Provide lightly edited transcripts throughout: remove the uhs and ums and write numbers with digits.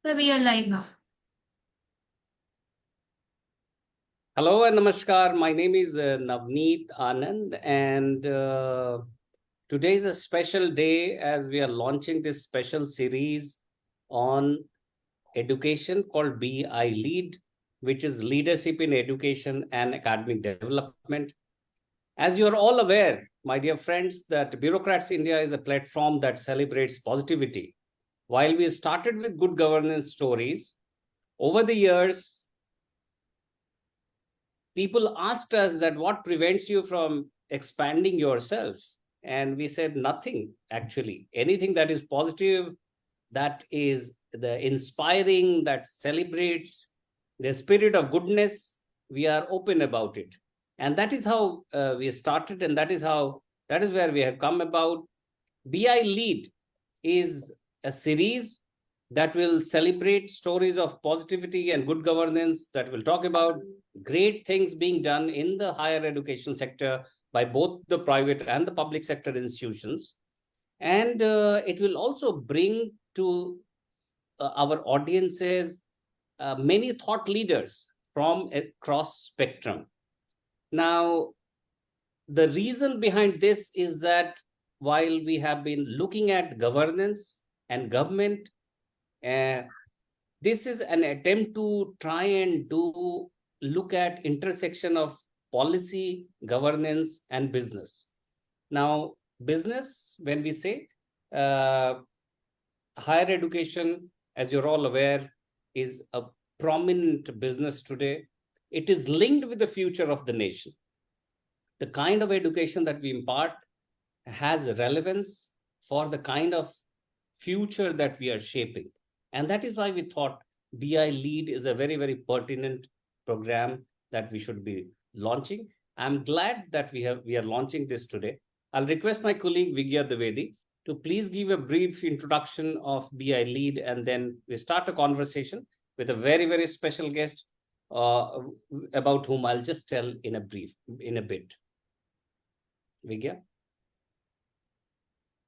So we are live now. Hello and namaskar. My name is Navneet Anand, and today is a special day as we are launching this special series on education called BI Lead, which is Leadership in Education and Academic Development. As you are all aware, my dear friends, that Bureaucrats India is a platform that celebrates positivity. While we started with good governance stories, over the years, people asked us that what prevents you from expanding yourself, and we said nothing. Actually, anything that is positive, that is the inspiring, that celebrates the spirit of goodness, we are open about it. And that is how we started, and that is where we have come about. BI Lead is a series that will celebrate stories of positivity and good governance, that will talk about great things being done in the higher education sector by both the private and the public sector institutions. And it will also bring to our audiences many thought leaders from across spectrum. Now, the reason behind this is that while we have been looking at governance and government, uh, this is an attempt to try and look at intersection of policy, governance, and business. Now, business, when we say uh, higher education, as you're all aware, is a prominent business today. It is linked with the future of the nation. The kind of education that we impart has relevance for the kind of future that we are shaping. And that is why we thought BI Lead is a very, very pertinent program that we should be launching. I'm glad that we are launching this today. I'll request my colleague Vigya Dwivedi to please give a brief introduction of BI Lead, and then we start a conversation with a very, very special guest about whom I'll just tell in a bit. Vigya?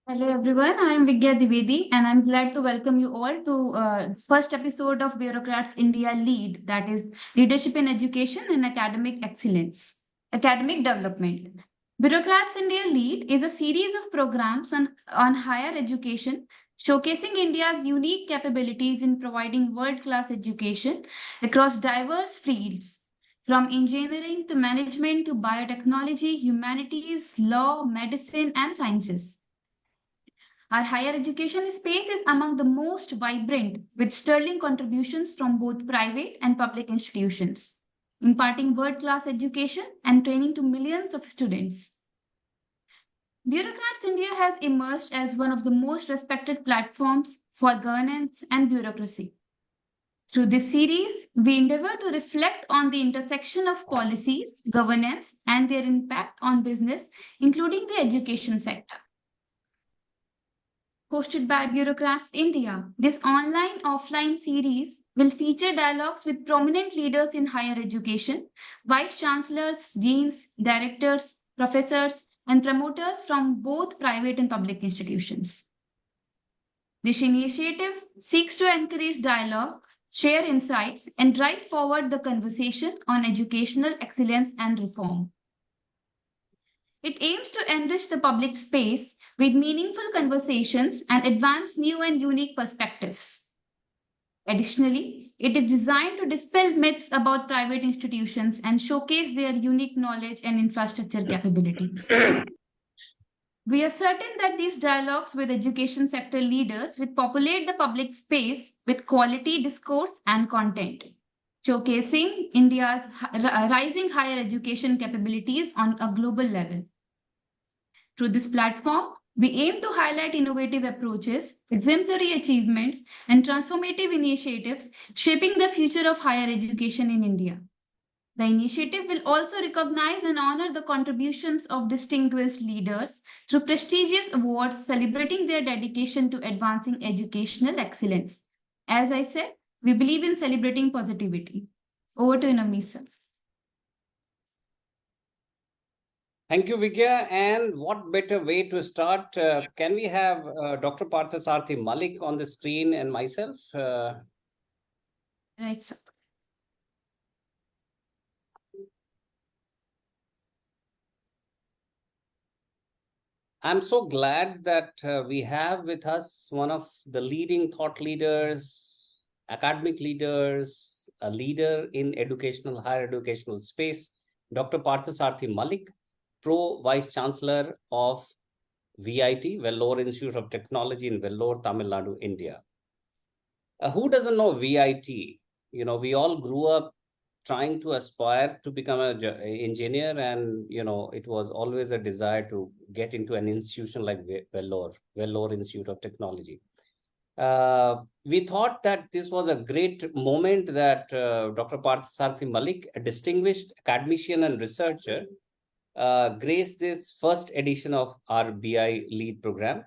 Hello everyone, I am Vigya Dwivedi and I'm glad to welcome you all to first episode of Bureaucrats India Lead, that is Leadership in Education and Academic Excellence, Academic Development. Bureaucrats India Lead is a series of programs on higher education showcasing India's unique capabilities in providing world-class education across diverse fields, from engineering to management to biotechnology, humanities, law, medicine, and sciences. Our higher education space is among the most vibrant, with sterling contributions from both private and public institutions, imparting world class education and training to millions of students. Bureaucrats India has emerged as one of the most respected platforms for governance and bureaucracy. Through this series, we endeavor to reflect on the intersection of policies, governance, and their impact on business, including the education sector. Hosted by Bureaucrats India, this online offline series will feature dialogues with prominent leaders in higher education, vice chancellors, deans, directors, professors, and promoters from both private and public institutions. This initiative seeks to encourage dialogue, share insights, and drive forward the conversation on educational excellence and reform. It aims to enrich the public space with meaningful conversations and advance new and unique perspectives. Additionally, it is designed to dispel myths about private institutions and showcase their unique knowledge and infrastructure capabilities. We are certain that these dialogues with education sector leaders will populate the public space with quality discourse and content, showcasing India's rising higher education capabilities on a global level. Through this platform, we aim to highlight innovative approaches, exemplary achievements, and transformative initiatives shaping the future of higher education in India. The initiative will also recognize and honor the contributions of distinguished leaders through prestigious awards celebrating their dedication to advancing educational excellence. As I said, we believe in celebrating positivity. Over to you, Navneet sir. Thank you, Vigya. And what better way to start? Can we have Dr. Partha Sharathi Mallick on the screen and myself? Right, sir. I'm so glad that we have with us one of the leading thought leaders, academic leaders, a leader in higher educational space, Dr. Partha Sharathi Mallick, Pro Vice Chancellor of VIT, Vellore Institute of Technology in Vellore, Tamil Nadu, India. Who doesn't know VIT? You know, we all grew up trying to aspire to become an engineer, and it was always a desire to get into an institution like Vellore Institute of Technology. We thought that this was a great moment that Dr. Partha Sharathi Mallick, a distinguished academician and researcher, graced this first edition of our BI lead program.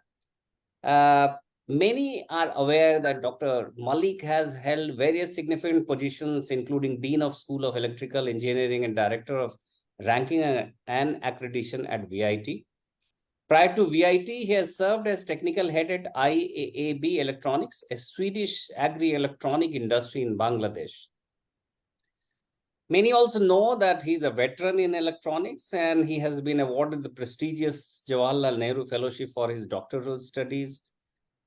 Many are aware that Dr. Mallick has held various significant positions, including Dean of School of Electrical Engineering and Director of Ranking and Accreditation at VIT. Prior to VIT, he has served as technical head at IAAB Electronics, a Swedish agri-electronic industry in Bangladesh. Many also know that he's a veteran in electronics, and he has been awarded the prestigious Jawaharlal Nehru Fellowship for his doctoral studies.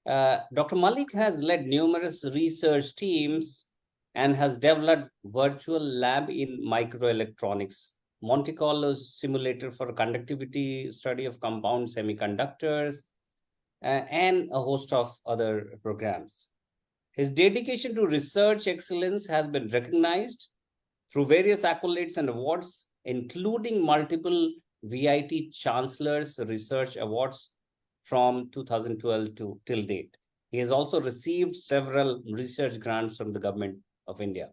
Dr. Mallick has led numerous research teams and has developed virtual lab in microelectronics, Monte Carlo simulator for conductivity study of compound semiconductors, and a host of other programs. His dedication to research excellence has been recognized through various accolades and awards, including multiple VIT Chancellor's Research Awards from 2012 to till date. He has also received several research grants from the government of India.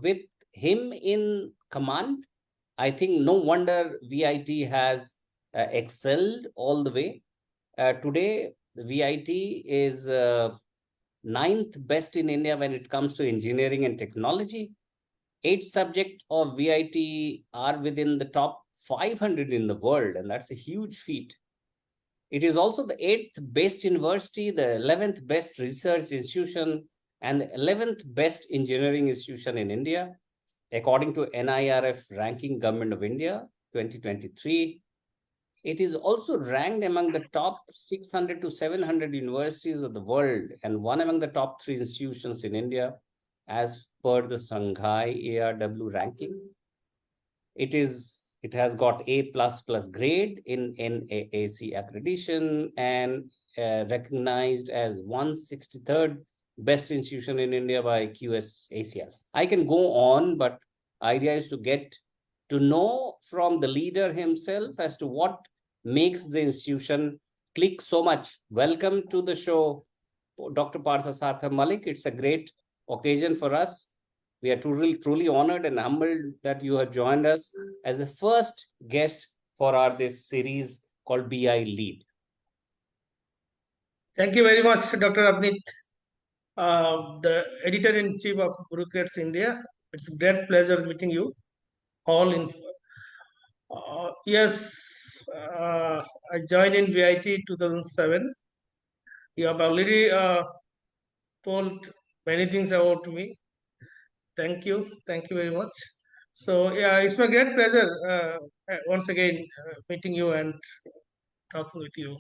With him in command, I think no wonder VIT has excelled all the way. Today, the VIT is ninth best in India when it comes to engineering and technology. 8 subjects of VIT are within the top 500 in the world, and that's a huge feat. It is also the 8th best university, the 11th best research institution, and the 11th best engineering institution in India, according to NIRF ranking Government of India 2023. It is also ranked among the top 600 to 700 universities of the world and one among the top 3 institutions in India as per the Shanghai ARW ranking. It has got A++ grade in NAAC accreditation and recognized as 163rd best institution in India by QS Asia. I can go on, but idea is to get to know from the leader himself as to what makes the institution click so much. Welcome to the show, Dr. Partha Sharathi Mallick. It's a great occasion for us. We are truly honored and humbled that you have joined us as the first guest for this series called BI Lead. Thank you very much, Dr. Navneet, the editor-in-chief of Bureaucrats India. It's a great pleasure meeting you all in. Yes, I joined in VIT 2007. You have already told many things about me. Thank you very much. So yeah, it's my great pleasure once again meeting you and talking with you.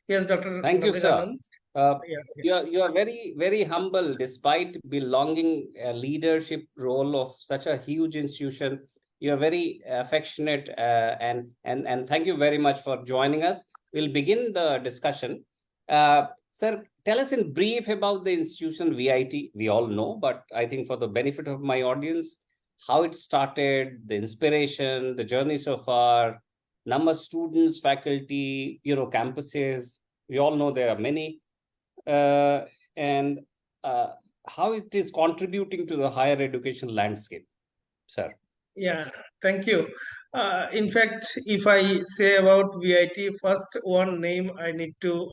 Yes, Dr. Thank you, Navneet sir. Yeah. You are very humble despite belonging a leadership role of such a huge institution. You are very affectionate and thank you very much for joining us. We'll begin the discussion. Sir, tell us in brief about the institution VIT. We all know, but I think for the benefit of my audience, how it started, the inspiration, the journey so far, number of students, faculty, campuses. We all know there are many. And how it is contributing to the higher education landscape, sir. Yeah, thank you. In fact, if I say about VIT, first one name I need to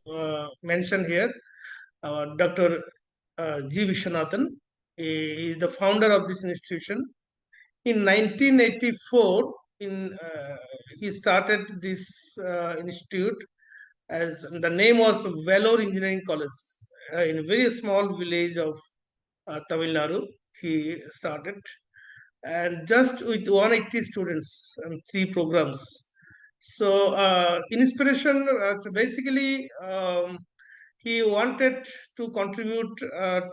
mention here, Dr. G. Viswanathan. He is the founder of this institution. In 1984, he started this institute as the name was Vellore Engineering College. in a very small village of Tamil Nadu. He started, and just with 180 students and 3 programs. So, inspiration, so basically, he wanted to contribute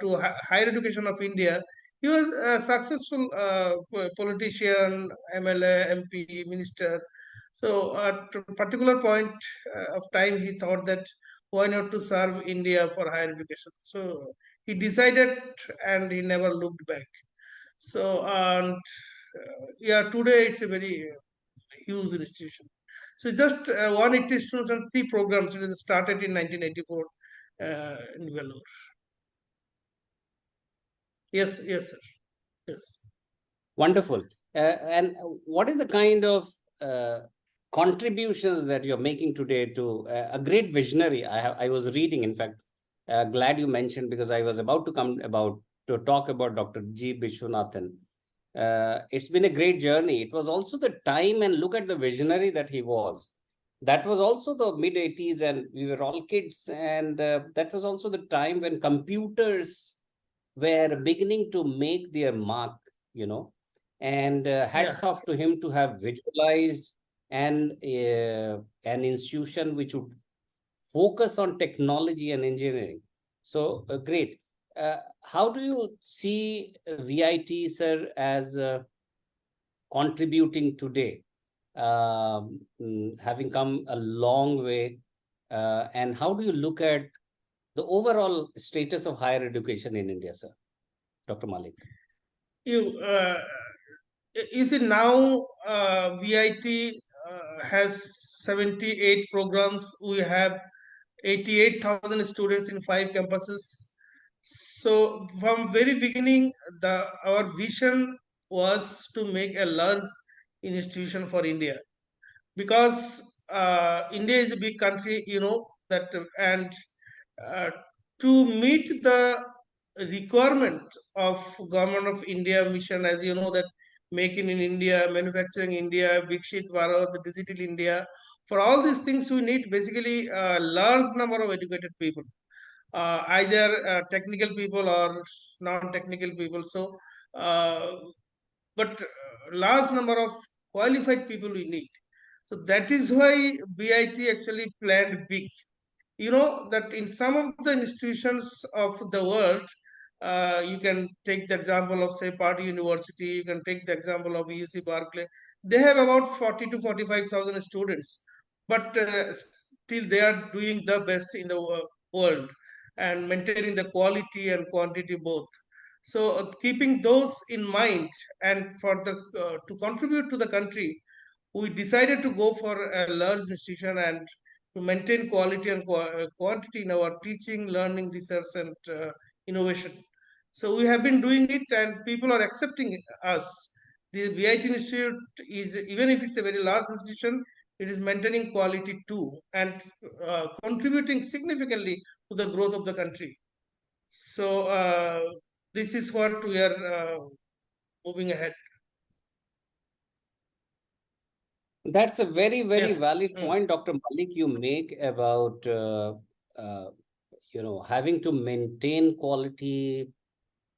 to higher education of India. He was a successful politician, MLA, MP, minister. So at a particular point of time, he thought that why not to serve India for higher education. So he decided, and he never looked back. So, and yeah, today it's a very huge institution. So just 180 students and 3 programs. It was started in 1984 in Vellore. Yes, yes, sir. Yes. Wonderful. And what is the kind of contributions that you're making today to a great visionary? I was reading, in fact, glad you mentioned, because I was about to come about to talk about Dr. G. Vishwanathan. It's been a great journey. It was also the time, and look at the visionary that he was. That was also the mid 80s, and we were all kids. And that was also the time when computers were beginning to make their mark, you know. And Yeah. hats off to him to have visualized an institution which would focus on technology and engineering. So great. How do you see VIT, sir, as contributing today, having come a long way? And how do you look at the overall status of higher education in India, sir? Dr. Mallick. You, you see now VIT has 78 programs. We have 88,000 students in 5 campuses. So from very beginning, our vision was to make a large institution for India, because India is a big country, that, and uh, to meet the requirement of government of India mission, as you know, that making in India, manufacturing India, Big Sheet Bharat, the digital India. For all these things, we need basically a large number of educated people, either technical people or non-technical people. So, but large number of qualified people we need. So that is why BIT actually planned big. You know that in some of the institutions of the world, you can take the example of say Pardee University. You can take the example of UC Berkeley. They have about 40 to 45,000 students, but still they are doing the best in the world and maintaining the quality and quantity both. So keeping those in mind, and for the to contribute to the country, we decided to go for a large institution and to maintain quality and quantity in our teaching, learning, research, and innovation. So we have been doing it, and people are accepting us. The VIT Institute is, even if it's a very large institution, it is maintaining quality too, and contributing significantly to the growth of the country. So this is what we are moving ahead. That's a very, very Yes. valid point, Dr. Malik, you make about uh, having to maintain quality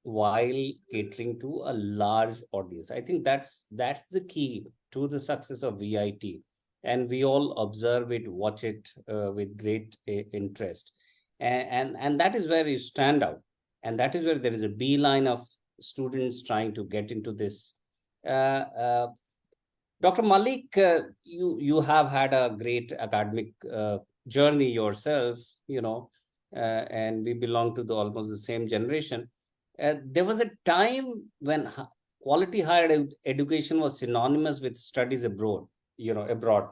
while catering to a large audience. I think that's the key to the success of VIT, and we all observe it, watch it with great interest, and that is where you stand out, and that is where there is a beeline of students trying to get into this. Uh, uh, Dr. Malik, you have had a great academic journey yourself, and we belong to the almost the same generation. There was a time when quality higher education was synonymous with studies abroad. Abroad.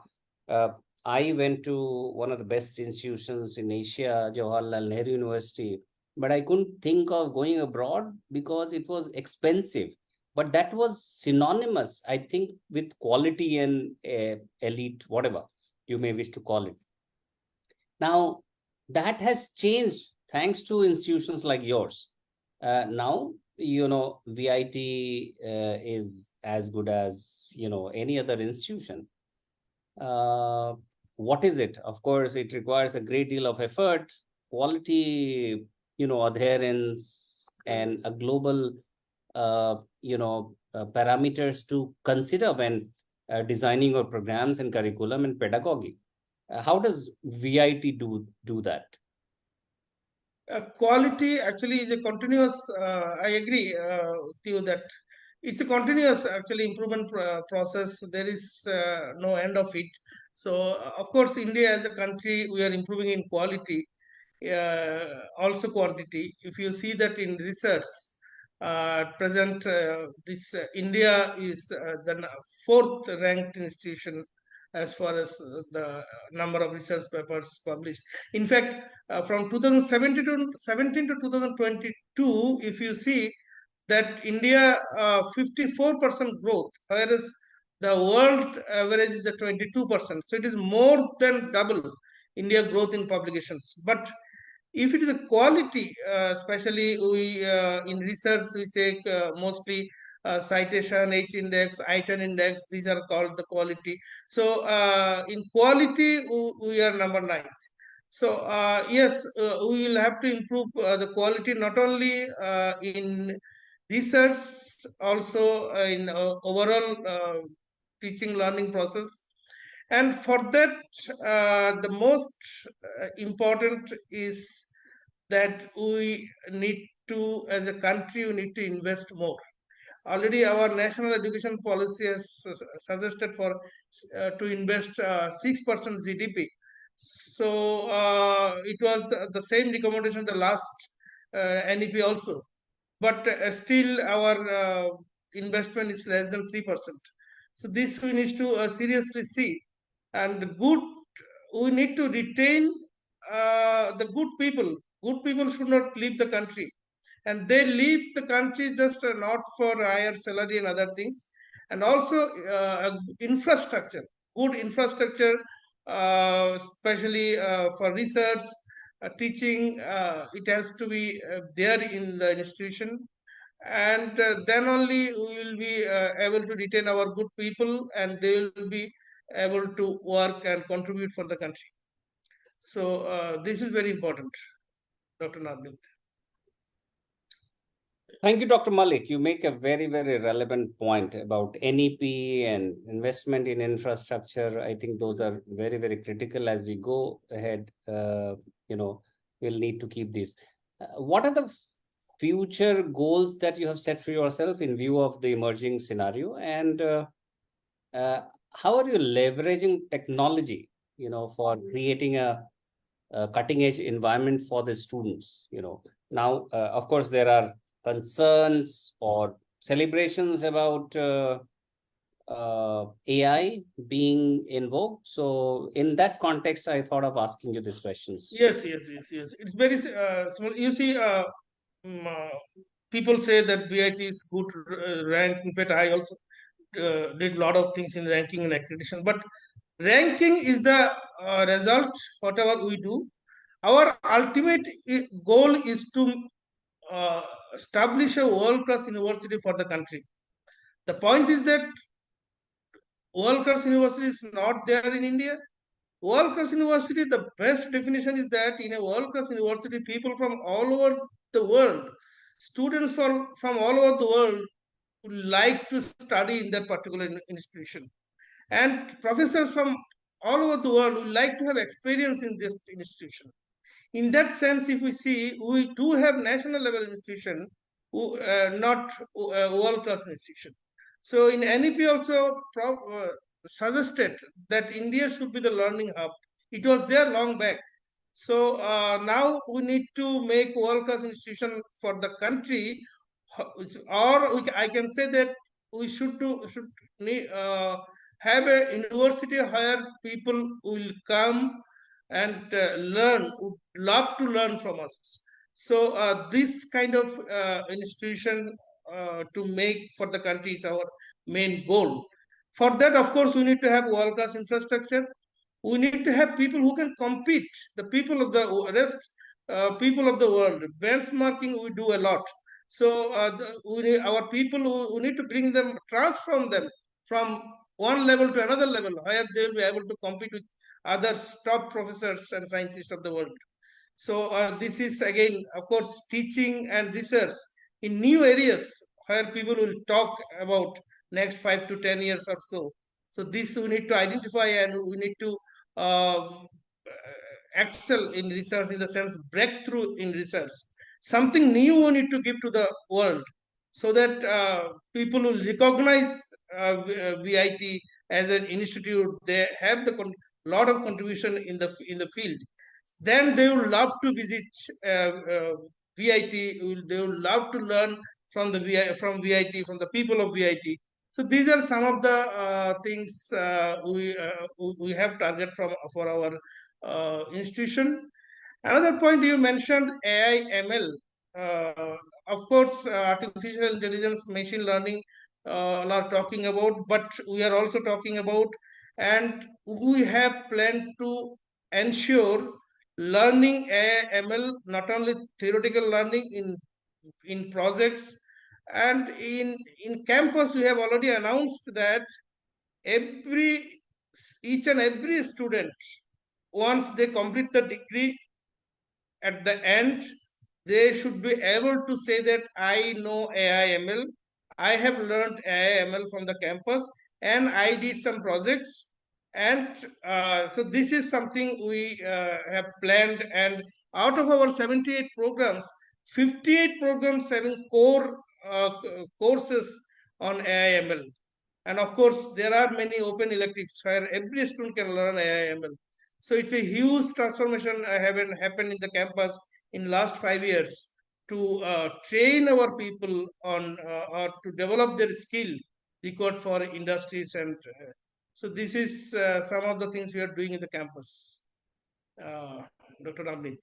Uh, I went to one of the best institutions in Asia, Jawaharlal Nehru University, but I couldn't think of going abroad because it was expensive, but that was synonymous, I think, with quality and elite, whatever you may wish to call it. Now that has changed thanks to institutions like yours. Now VIT is as good as any other institution. uh, what is it? Of course, it requires a great deal of effort, quality, adherence and a global parameters to consider when designing your programs and curriculum and pedagogy. How does VIT do that? Quality actually is a continuous, I agree with you that it's a continuous actually improvement process. There is no end of it. So of course, India as a country, we are improving in quality, also quantity. If you see that in research, at present, this India is the fourth ranked institution as far as the number of research papers published. In fact, from 2017 to 2022, if you see that India 54% growth, whereas the world average is the 22%. So it is more than double India growth in publications. But if it is a quality, especially we in research we say mostly citation, H index, I-10 index, these are called the quality. So in quality we are number 9th. So yes, we will have to improve the quality not only in research, also in overall teaching learning process. And for that, the most important is that we need to, as a country, we need to invest more. Already our national education policy has suggested for to invest 6% GDP. So it was the same recommendation the last NEP also. But still our investment is less than 3%. So this we need to seriously see. And good, we need to retain the good people. Good people should not leave the country, and they leave the country just not for higher salary and other things, and also infrastructure, good infrastructure, especially for research, teaching. It has to be there in the institution, and then only we will be able to retain our good people, and they will be able to work and contribute for the country. So this is very important, Dr. Navneet. Thank you, Dr. Mallick. You make a very, very relevant point about NEP and investment in infrastructure. I think those are very, very critical as we go ahead. We'll need to keep these. What are the future goals that you have set for yourself in view of the emerging scenario? And how are you leveraging technology, for creating a cutting edge environment for the students? Now, of course, there are concerns or celebrations about AI being invoked. So in that context, I thought of asking you these questions. Yes. It's very small. You see, people say that VIT is good rank. In fact, I also did a lot of things in ranking and accreditation. But ranking is the result, whatever we do. Our ultimate goal is to establish a world-class university for the country. The point is that world-class university is not there in India. World-class university, the best definition is that in a world-class university, people from all over the world, students from all over the world would like to study in that particular institution. And professors from all over the world would like to have experience in this institution. In that sense, if we see, we do have national level institution, not world class institution. So in NEP also suggested that India should be the learning hub. It was there long back. So now we need to make world class institution for the country, or I can say that we should have a university where people will come and learn, would love to learn from us. So this kind of institution to make for the country is our main goal. For that, of course, we need to have world-class infrastructure. We need to have people who can compete. The people of the rest, people of the world. Benchmarking, we do a lot. So our people, we need to bring them, transform them from one level to another level, where they will be able to compete with other top professors and scientists of the world. So this is again, of course, teaching and research in new areas where people will talk about next 5 to 10 years or so. So this we need to identify, and we need to excel in research, in the sense breakthrough in research. Something new we need to give to the world, so that people will recognize VIT as an institute. They have the lot of contribution in the field. Then they will love to visit VIT. They will love to learn from the from VIT, from the people of VIT. So these are some of the things we have target from for our institution. Another point you mentioned, AI ML. Of course, artificial intelligence, machine learning, are talking about, but we are also talking about, and we have planned to ensure learning AI ML, not only theoretical learning in projects and in campus. We have already announced that every each and every student, once they complete the degree, at the end they should be able to say that I know AI ML, I have learned AI ML from the campus, and I did some projects. And so this is something we have planned, and out of our 78 programs, 58 programs having core courses on AI ML. And of course, there are many open electives where every student can learn AI ML. So it's a huge transformation having happened in the campus in last 5 years to train our people on or to develop their skill required for industries. And so this is some of the things we are doing in the campus. Dr. Navneet.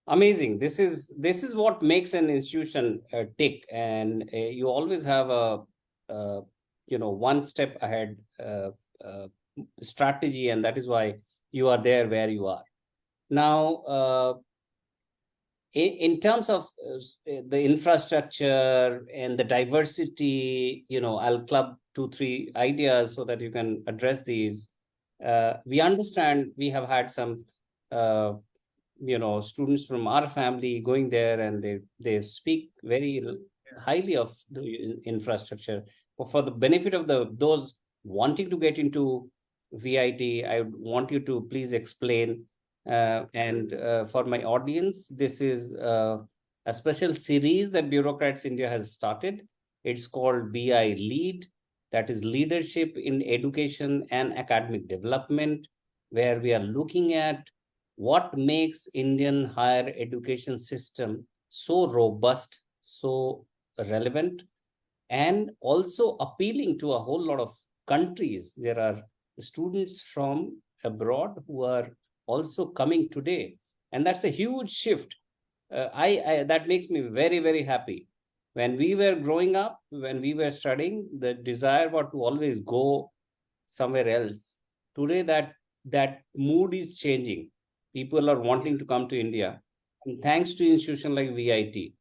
Amazing. This is what makes an institution tick, and you always have a one step ahead uh, strategy, and that is why you are there where you are now. In terms of the infrastructure and the diversity, I'll club 2 3 ideas so that you can address these. We understand we have had some uh, students from our family going there, and they speak very highly of the infrastructure. But for the benefit of those wanting to get into VIT, I would want you to please explain. And for my audience, this is a special series that Bureaucrats India has started. It's called BI Lead, that is Leadership in Education and Academic Development, where we are looking at what makes Indian higher education system so robust, so relevant, and also appealing to a whole lot of countries. There are students from abroad who are also coming today, and that's a huge shift. I that makes me very, very happy. When we were growing up, when we were studying, the desire was to always go somewhere else. Today, that mood is changing. People are wanting to come to India, and thanks to institution like VIT.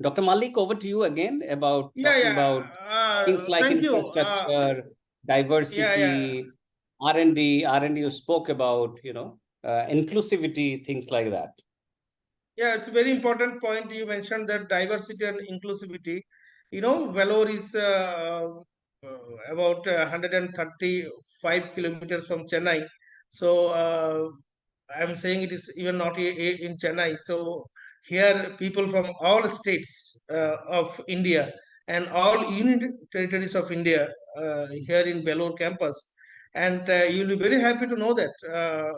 Dr. Malik, over to you again about Yeah, talking yeah. about things like Thank you. infrastructure, Yeah, yeah. diversity, R&D. R&D you spoke about, inclusivity, things like that. Yeah, it's a very important point you mentioned, that diversity and inclusivity. Vellore is about 135 kilometers from Chennai. So I'm saying it is even not in Chennai. So here, people from all states of India and all union territories of India here in Vellore campus. And you'll be very happy to know that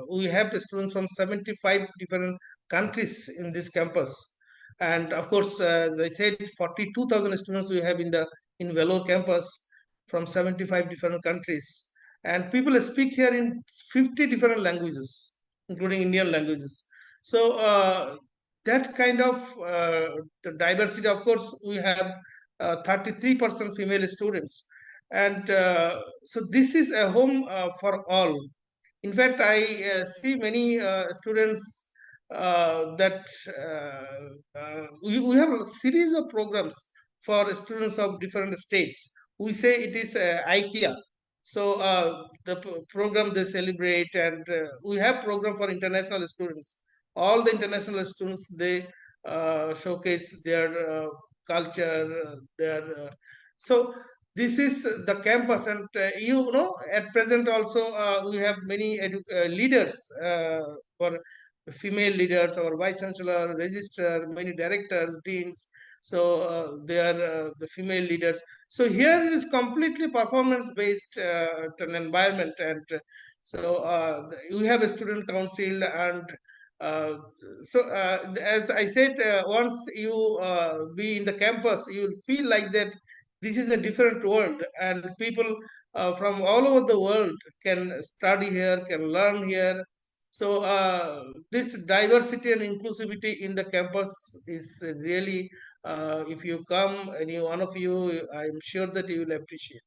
we have the students from 75 different countries in this campus. And of course, as I said, 42,000 students we have in Vellore campus from 75 different countries. And people speak here in 50 different languages, including Indian languages. So that kind of the diversity, of course, we have 33% female students. And so this is a home for all. In fact, I see many students that we have a series of programs for students of different states. We say it is IKEA. So the program they celebrate, and we have program for international students. All the international students, they showcase their culture, their so this is the campus, and you know, at present also we have many leaders for female leaders, our vice chancellor, registrar, many directors, deans. So they are the female leaders. So here it is completely performance based an environment, and we have a student council, and uh, as I said, once you be in the campus, you will feel like that this is a different world, and people from all over the world can study here, can learn here. So this diversity and inclusivity in the campus is really, if you come, any one of you, I'm sure that you will appreciate.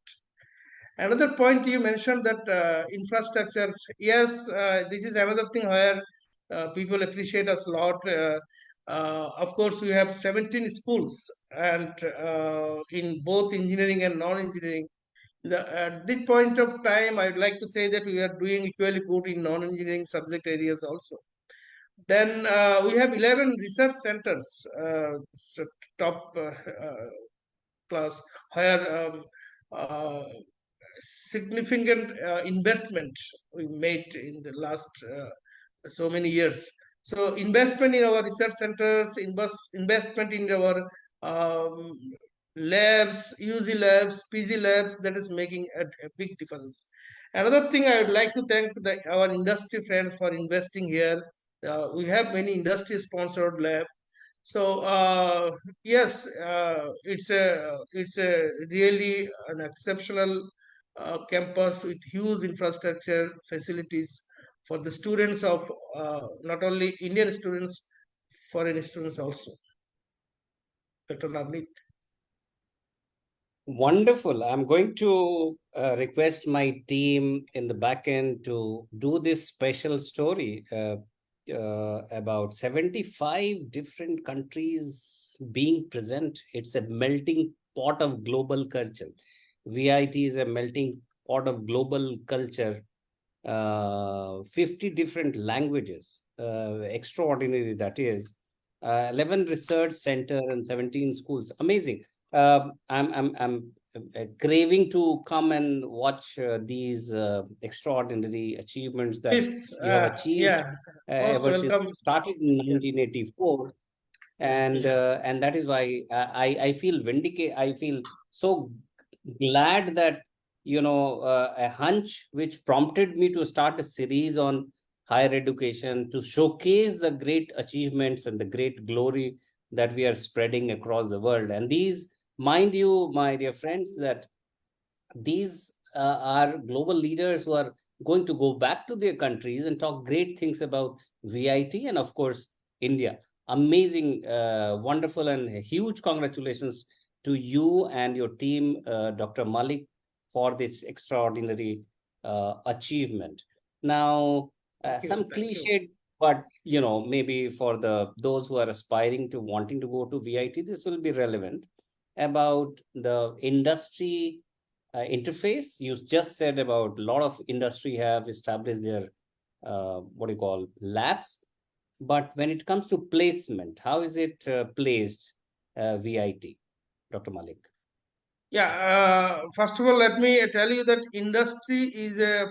Another point you mentioned, that infrastructure. Yes, this is another thing where people appreciate us a lot. Of course, we have 17 schools, and in both engineering and non-engineering. At this point of time, I'd like to say that we are doing equally good in non-engineering subject areas also. Then we have 11 research centers, top class, where uh, significant investment we made in the last so many years. So investment in our research centers, investment in our um, labs, UG labs, PG labs, that is making a big difference. Another thing, I would like to thank our industry friends for investing here. We have many industry sponsored labs. So yes, it's a really an exceptional campus with huge infrastructure facilities for the students of not only Indian students, foreign students also. Dr. Navneet. Wonderful. I'm going to request my team in the back end to do this special story about 75 different countries being present. It's a melting pot of global culture. VIT is a melting pot of global culture. 50 different languages, extraordinary that is. 11 research center and 17 schools. Amazing. I'm craving to come and watch these extraordinary achievements that Please, you have achieved yeah, most ever since welcome. started in Yeah, 1984, and that is why I feel vindicated. I feel so glad that a hunch which prompted me to start a series on higher education to showcase the great achievements and the great glory that we are spreading across the world. And these, mind you, my dear friends, that these are global leaders who are going to go back to their countries and talk great things about VIT and, of course, India. Amazing, wonderful, and huge congratulations to you and your team, Dr. Mallick, for this extraordinary achievement. Now, thank you, some thank you. cliched, but maybe for those who are aspiring to wanting to go to VIT, this will be relevant about the industry interface. You just said about a lot of industry have established their what do you call labs, but when it comes to placement, how is it placed, VIT, Dr. Mallick? Yeah, first of all, let me tell you that industry is uh,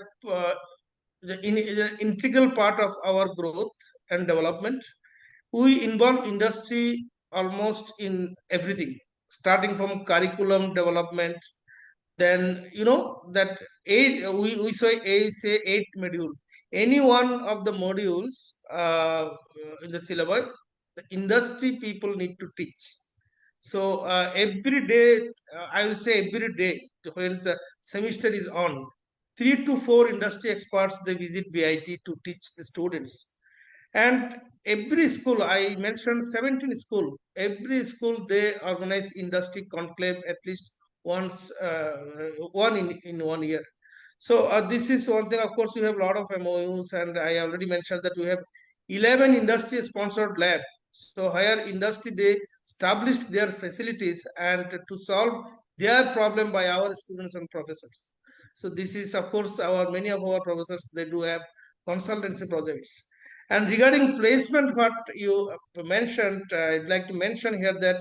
is an integral part of our growth and development. We involve industry almost in everything, starting from curriculum development. Then you know that we say eight module. Any one of the modules in the syllabus, the industry people need to teach. So every day, I will say every day, when the semester is on, 3 to 4 industry experts they visit VIT to teach the students. And every school, I mentioned 17 school, every school they organize industry conclave at least once, one in 1 year. So this is one thing. Of course, we have a lot of MOUs, and I already mentioned that we have 11 industry sponsored lab. So higher industry they established their facilities and to solve their problem by our students and professors. So this is, of course, many of our professors, they do have consultancy projects. And regarding placement, what you mentioned, I'd like to mention here that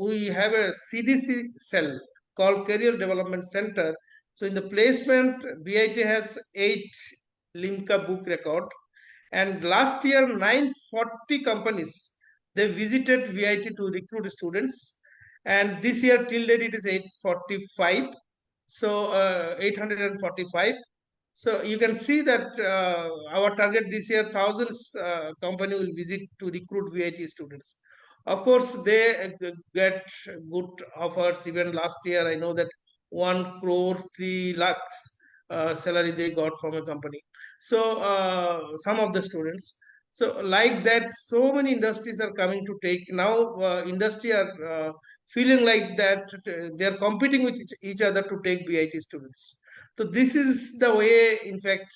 we have a CDC cell called Career Development Center. So in the placement, VIT has 8 Limca book record, and last year 940 companies, they visited VIT to recruit students, and this year till date it is 845. So 845. So you can see that our target this year, thousands company will visit to recruit VIT students. Of course, they get good offers. Even last year, I know that 1 crore 3 lakhs salary they got from a company. So some of the students. So like that, so many industries are coming to take now. Industry are feeling like that they are competing with each other to take VIT students. So this is the way, in fact,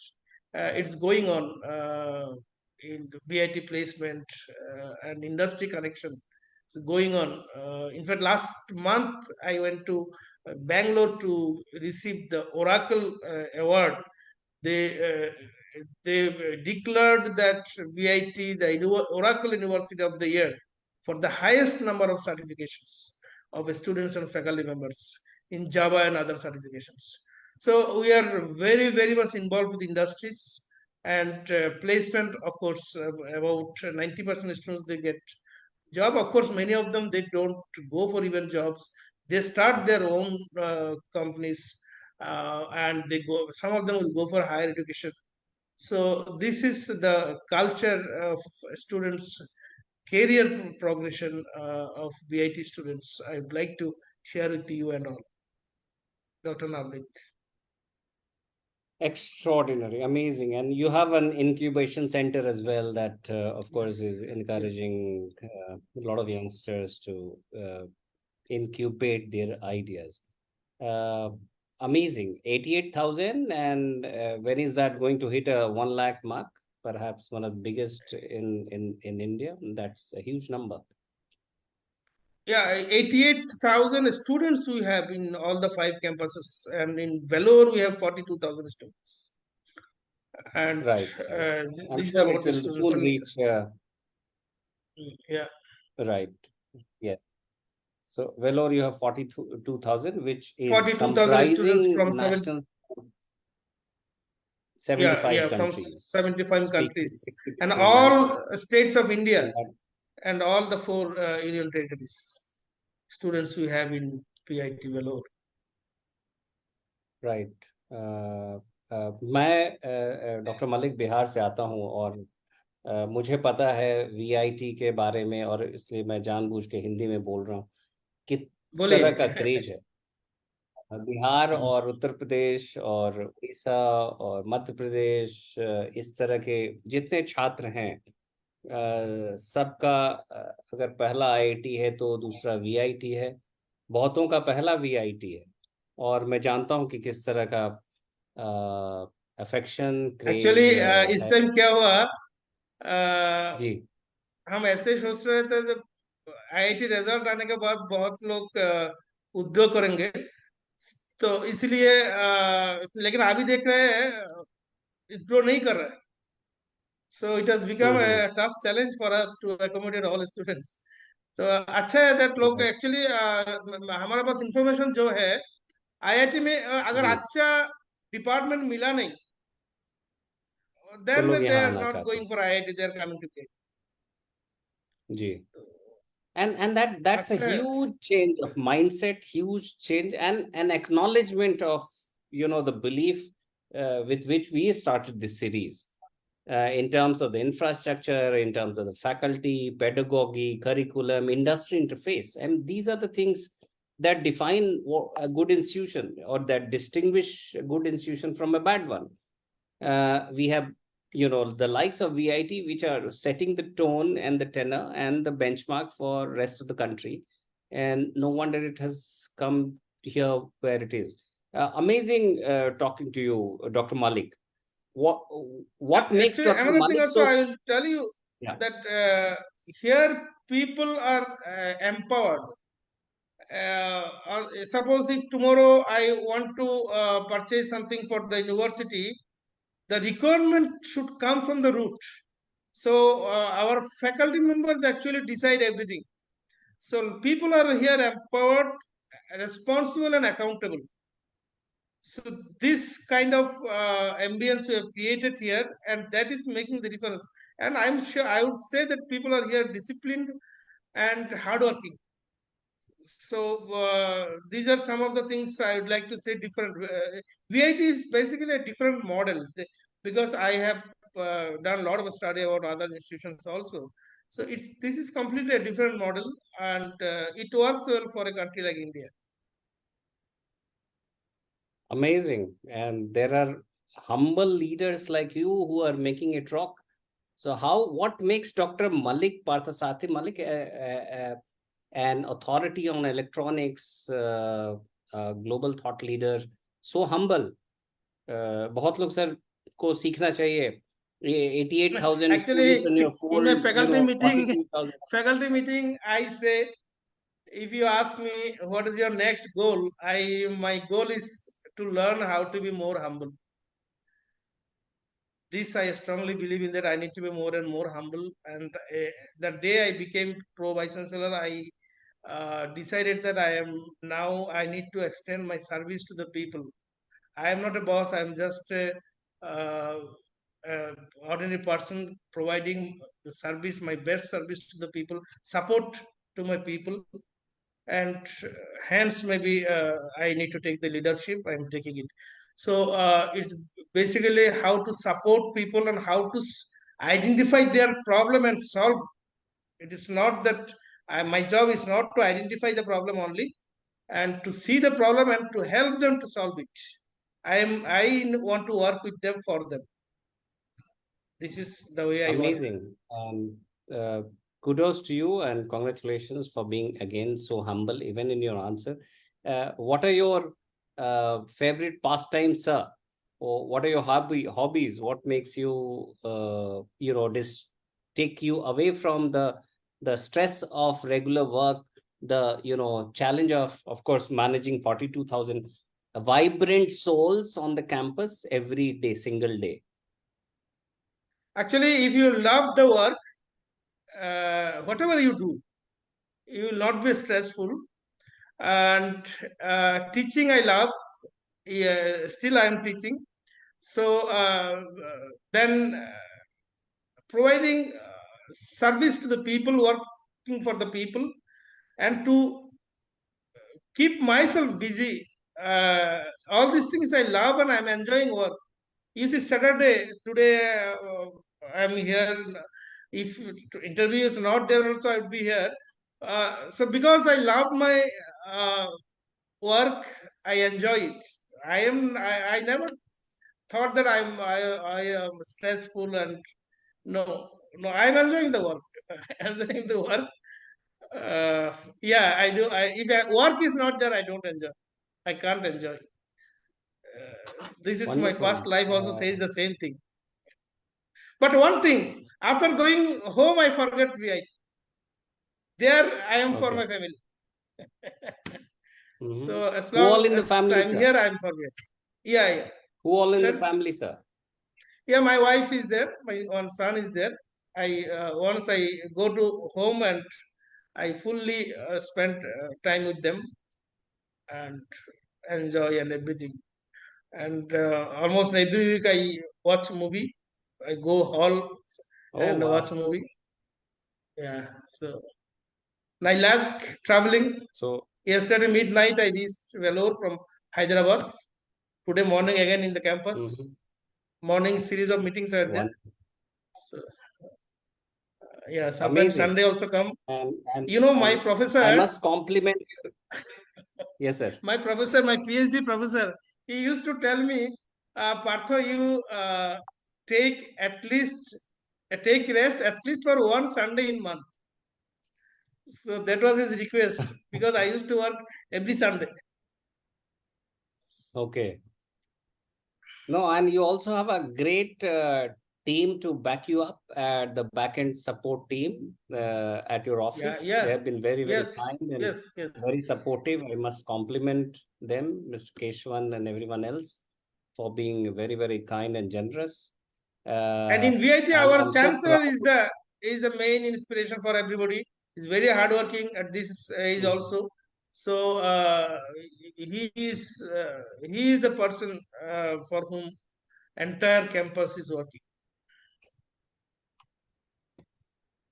it's going on in VIT placement and industry connection. It's going on. In fact, last month I went to Bangalore to receive the Oracle Award. They uh, they declared that VIT, the Oracle University of the Year, for the highest number of certifications of students and faculty members in Java and other certifications. So we are very, very much involved with industries and placement. Of course, about 90% students they get job. Of course, many of them they don't go for even jobs. They start their own companies, and they go. Some of them will go for higher education. So this is the culture of students' career progression of VIT students. I would like to share with you and all, Dr. Navneet. Extraordinary, amazing. And you have an incubation center as well that, of course, Yes, is yes. encouraging a lot of youngsters to incubate their ideas. Uh, Amazing. 88,000. And when is that going to hit a 1 lakh mark? Perhaps one of the biggest in India. That's a huge number. Yeah, 88,000 students we have in all the 5 campuses, and in Vellore we have 42,000 students. And Right, right. I'm this is sure it about the will students. soon And reach, yeah, right. Yes. So Vellore, you have 42,000, which is 42,000 students comprising from national yeah, 75 from countries 75 speaking, countries and exhibiting all language. states of India And that, and all the 4 union territories. Students we have in PIT Vellore. right. मैं doctor Malik Bihar से आता हूँ, और मुझे पता है VIT के बारे में, और इसलिए मैं जानबूझ के हिंदी में बोल रहा हूँ। किस तरह का बोलिए। क्रेज है बिहार और उत्तर प्रदेश और उड़ीसा और मध्य प्रदेश, इस तरह के जितने छात्र हैं, सबका अगर पहला आईआईटी है तो दूसरा वीआईटी है, बहुतों का पहला वीआईटी है। और मैं जानता हूं कि किस तरह का अफेक्शन एक्चुअली क्रेज इस है। टाइम क्या हुआ, अ, जी। हम ऐसे सोच रहे थे जब आईआईटी रिजल्ट आने के बाद बहुत लोग विड्रॉ करेंगे, तो इसलिए लेकिन अभी देख रहे हैं विड्रॉ नहीं कर रहे हैं. So it has become hmm. a tough challenge for us to accommodate all students. तो अच्छा है that लोग राइट। एक्चुअली हमारे पास इंफॉर्मेशन जो है आईआईटी में अगर जी। अच्छा डिपार्टमेंट मिला नहीं, तो then लोग they यहाँ are आना not चाहते going for IIT, they are coming to PIT. हैं। जी। And that's a अच्छा है. huge change of mindset, huge change, and an acknowledgement of the belief with which we started this series, in terms of the infrastructure, in terms of the faculty, pedagogy, curriculum, industry interface. And these are the things that define a good institution, or that distinguish a good institution from a bad one. We have the likes of VIT, which are setting the tone and the tenor and the benchmark for rest of the country, and no wonder it has come here where it is. Amazing talking to you, Dr. Malik. What makes Actually, Dr. another thing Malik also so? I will tell you Yeah. that here people are empowered, suppose if tomorrow I want to purchase something for the university, the requirement should come from the root. So our faculty members actually decide everything. So people are here empowered, responsible, and accountable. So this kind of ambience we have created here, and that is making the difference. And I'm sure I would say that people are here disciplined and hardworking. So these are some of the things I would like to say different. VIT is basically a different model because I have done a lot of study about other institutions also. So this is completely a different model, and it works well for a country like India. Amazing. And there are humble leaders like you who are making it rock. So what makes Dr. Mallick, Partha Sharathi Mallick, an authority on electronics, global thought leader, so humble? बहुत लोग sir को सीखना चाहिए. 88,000 Actually, students in your in a course, faculty meeting, 42,000. I say, if you ask me what is your next goal, my goal is to learn how to be more humble. This I strongly believe in, that I need to be more and more humble. And the day I became pro vice chancellor, I decided that I need to extend my service to the people. I am not a boss. I am just uh, ordinary person providing the service, my best service to the people, support to my people, and hence maybe I need to take the leadership. I am taking it. So it's basically how to support people and how to identify their problem and solve. It is not that my job is not to identify the problem only, and to see the problem and to help them to solve it. I want to work with them for them. This is the way I work. Amazing. Uh, Kudos to you and congratulations for being again so humble, even in your answer. What are your favorite pastimes, sir? Or what are your hobbies? What makes you, take you away from the stress of regular work, the, challenge of course, managing 42,000 vibrant souls on the campus every day, single day? Actually, if you love the work, whatever you do, you will not be stressful. And teaching, I love. Yeah, still, I am teaching. So then providing service to the people, working for the people, and to keep myself busy. All these things I love, and I'm enjoying work. You see, Saturday today I'm here. If interview is not there, also I would be here. So because I love my uh, work, I enjoy it. I never thought that I am stressful, and no, I'm enjoying the work. Enjoying the work. Yeah, I do. If work is not there, I don't enjoy. I can't enjoy. This is my past Wonderful. life also says the same thing. But one thing, after going home, I forget VIT. There, I am for my Okay. family. Mhm. So as Who all long in the as family, I'm sir? here, I'm for VIT. Yeah. Who all in the Sir, family, sir? yeah, my wife is there. My one son is there. I once I go to home, and I fully spend time with them and enjoy and everything. And almost every week I watch movie. I go hall Oh, and watch wow. movie. Yeah. So I like traveling. So, Yesterday midnight I reached Vellore from Hyderabad. Today morning again in the mhm, campus. Morning series of meetings are there. one So yeah, sometimes amazing. Sunday also come. And My and I professor, must compliment you. Yes, sir. my PhD professor, he used to tell me, Partha, you take at least take rest at least for one Sunday in month. So that was his request because I used to work every Sunday. Okay. No, and you also have a great team to back you up, at the back-end support team at your office. Yeah, They yeah. have been very, very Yes, kind and yes, yes. very supportive. I must compliment them, Mr. Keshwan and everyone else, for being very, very kind and generous. And in VIT, And our I'm so chancellor proud. is the main inspiration for everybody. He's very hardworking at this age also. So he is the person for whom entire campus is working.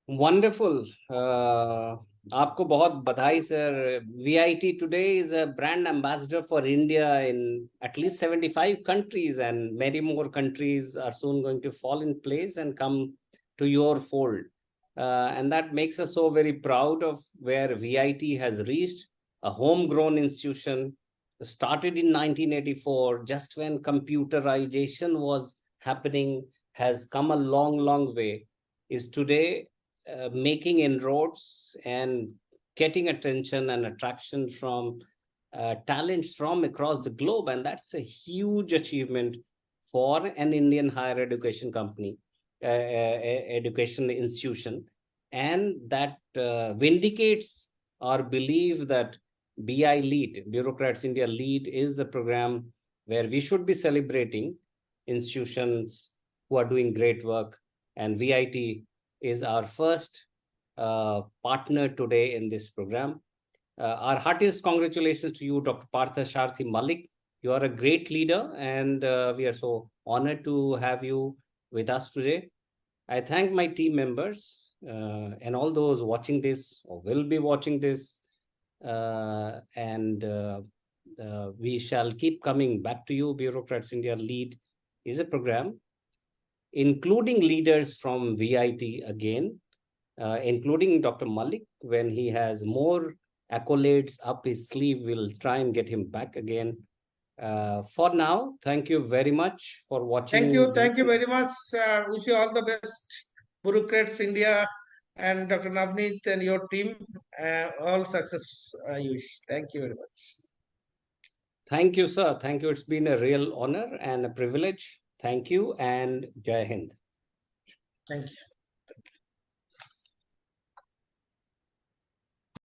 Wonderful. आपको बहुत बधाई sir. VIT today is a brand ambassador for India in at least 75 countries, and many more countries are soon going to fall in place and come to your fold. And that makes us so very proud of where VIT has reached, a homegrown institution started in 1984, just when computerization was happening, has come a long, long way, is today making inroads and getting attention and attraction from talents from across the globe. And that's a huge achievement for an Indian higher education company, education institution. And that vindicates our belief that BI Lead, Bureaucrats India Lead, is the program where we should be celebrating institutions who are doing great work. And VIT is our first partner today in this program. Our heartiest congratulations to you, Dr. Partha Sharathi Mallick. You are a great leader, and we are so honored to have you with us today. I thank my team members and all those watching this or will be watching this. And we shall keep coming back to you. Bureaucrats India Lead is a program including leaders from VIT again, including Dr. Mallick. When he has more accolades up his sleeve, we'll try and get him back again. For now, thank you very much for watching. Thank you very much. Wish you all the best, Bureaucrats India and Dr. Navneet and your team. All success, I wish. Thank you very much. Thank you, sir. Thank you. It's been a real honor and a privilege. Thank you, and Jai Hind. Thank you.